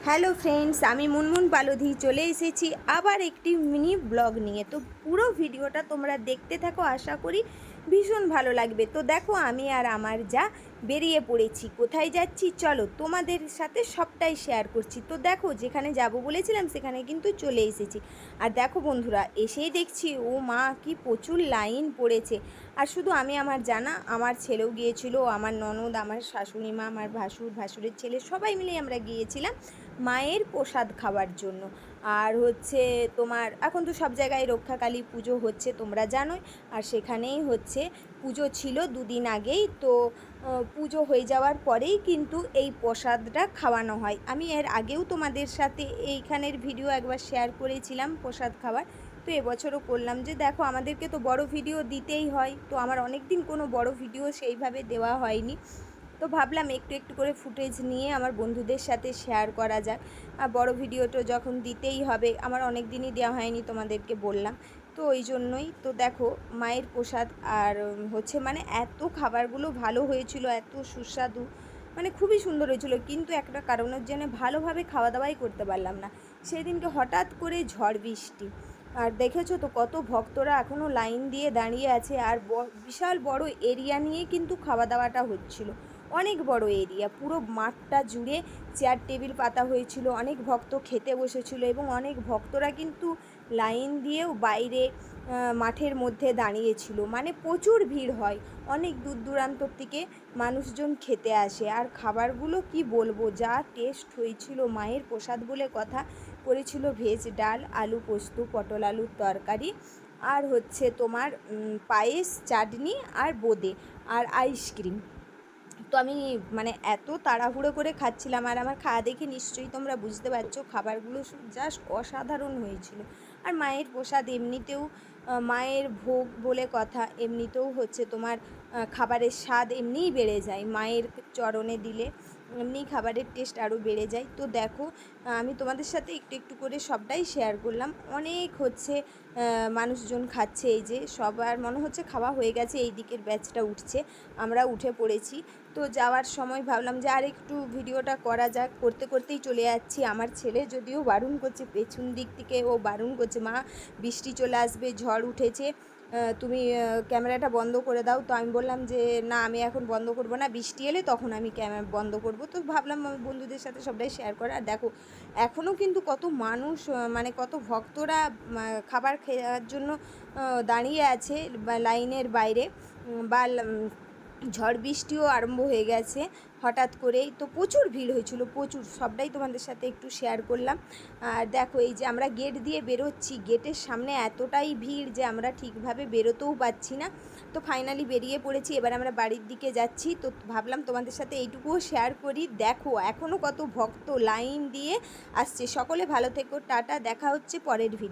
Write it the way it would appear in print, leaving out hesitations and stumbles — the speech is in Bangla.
হ্যালো ফ্রেন্ডস, আমি মুনমুন পালোধি চলে এসেছি আবার একটি মিনি ব্লগ নিয়ে। তো পুরো ভিডিওটা তোমরা দেখতে থাকো, আশা করি ভীষণ ভালো লাগবে। তো দেখো, আমি আর আমার যা বেরিয়ে পড়েছি। কোথায় যাচ্ছি চলো তোমাদের সাথে সবটাই শেয়ার করছি। তো দেখো, যেখানে যাব বলেছিলাম সেখানে কিন্তু চলে এসেছি। আর দেখো বন্ধুরা, এসেই দেখছি ও মা, কি প্রচুর লাইন পড়েছে। আর শুধু আমি আমার জানা, আমার ছেলেও গিয়েছিল, আমার ননদ, আমার শাশুড়ি মা, আমার ভাসুরের ছেলে, সবাই মিলে আমরা গিয়েছিলাম মায়ের প্রসাদ খাওয়ার জন্য। আর হচ্ছে তোমার এখন তো সব জায়গায় রক্ষাকালী পুজো হচ্ছে, তোমরা জানোই। আর সেখানেই হচ্ছে পুজো ছিল দুদিন আগেই। তো পুজো হয়ে যাওয়ার পরেই কিন্তু এই প্রসাদটা খাওয়ানো হয়। আমি এর আগেও তোমাদের সাথে এইখানের ভিডিও একবার শেয়ার করেছিলাম প্রসাদ খাওয়ার। তো এবছরও করলাম, যে দেখো আমাদেরকে তো বড় ভিডিও দিতেই হয়। তো আমার অনেক দিন কোনো বড় ভিডিও সেইভাবে দেওয়া হয়নি। তো ভাবলাম একটু একটু করে ফুটেজ নিয়ে আমার বন্ধুদের সাথে শেয়ার করা যাক। আর বড় ভিডিওটা যখন দিতেই হবে, আমার অনেক দিনই দেওয়া হয়নি, তোমাদেরকে বললাম। তো ওই জন্যই তো দেখো মায়ের প্রসাদ। আর হচ্ছে মানে এত খাবারগুলো ভালো হয়েছিল, এত সুস্বাদু, মানে খুবই সুন্দর হয়েছিল। কিন্তু একটা কারণের জন্য ভালোভাবে খাওয়া দাওয়াই করতে পারলাম না। সেদিনকে হঠাৎ করে ঝড় বৃষ্টি। আর দেখেছো তো কত ভক্তরা এখনও লাইন দিয়ে দাঁড়িয়ে আছে। আর বিশাল বড় এরিয়া নিয়ে কিন্তু খাওয়া দাওয়াটা হচ্ছিল। অনেক বড় এরিয়া, পুরো মাঠটা জুড়ে চেয়ার টেবিল পাতা হয়েছিল, অনেক ভক্ত খেতে বসেছিল। এবং অনেক ভক্তরা কিন্তু লাইন দিয়েও বাইরে মাঠের মধ্যে দাঁড়িয়েছিল। মানে প্রচুর ভিড় হয়, অনেক দূর দূরান্তর থেকে মানুষজন খেতে আসে। আর খাবারগুলো কি বলবো, যা টেস্ট হয়েছিল, মায়ের প্রসাদ বলে কথা। করেছিল ভেজ ডাল, আলু পোস্ত, পটল আলুর তরকারি, আর হচ্ছে তোমার পায়েস, চাটনি আর বোঁদে, আর আইসক্রিম। তো আমি মানে এত তাড়াহুড়ো করে খাচ্ছিলাম, আর আমার খাওয়া দেখে নিশ্চয়ই তোমরা বুঝতে পারছো খাবারগুলো জাস্ট অসাধারণ হয়েছিল। আর মায়ের প্রসাদ এমনিতেও, মায়ের ভোগ বলে কথা, এমনিতেও হচ্ছে তোমার খাবারের স্বাদ এমনিই বেড়ে যায়, মায়ের চরণে দিলে এমনি খাবারের টেস্ট আরও বেড়ে যায়। তো দেখো, আমি তোমাদের সাথে একটু একটু করে সবটাই শেয়ার করলাম। অনেক হচ্ছে মানুষজন খাচ্ছে, এই যে সবার মনে হচ্ছে খাওয়া হয়ে গেছে, এই দিকের ব্যাচটা উঠছে, আমরা উঠে পড়েছি। তো যাওয়ার সময় ভাবলাম যে আর একটু ভিডিওটা করা যাক, করতে করতেই চলে যাচ্ছি। আমার ছেলে যদিও বারণ করছে, পেছন দিক থেকে ও বারণ করছে, মা বৃষ্টি চলে আসবে, ঝড় উঠেছে, তুমি ক্যামেরাটা বন্ধ করে দাও। তো আমি বললাম যে না, আমি এখন বন্ধ করব না, বৃষ্টি এলে তখন আমি ক্যামেরা বন্ধ করব। তো ভাবলাম আমি বন্ধুদের সাথে সবটাই শেয়ার করা। আর দেখো এখনও কিন্তু কত মানুষ, মানে কত ভক্তরা খাবার খাওয়ার জন্য দাঁড়িয়ে আছে বা লাইনের বাইরে। বা ঝড় বৃষ্টিও আরম্ভ হয়ে গেছে হঠাৎ করেই। তো প্রচুর ভিড় হয়েছিল, প্রচুর, সবটাই তোমাদের সাথে একটু শেয়ার করলাম। আর দেখো, এই যে আমরা গেট দিয়ে বেরোচ্ছি, গেটের সামনে এতটাই ভিড় যে আমরা ঠিকভাবে বেরোতেও পাচ্ছি না। তো ফাইনালি বেরিয়ে পড়েছি, এবার আমরা বাড়ির দিকে যাচ্ছি। তো ভাবলাম তোমাদের সাথে এইটুকুও শেয়ার করি। দেখো এখনও কত ভক্ত লাইন দিয়ে আসছে। সকলে ভালো থেকো, টাটা, দেখা হচ্ছে পরের ভিডিও।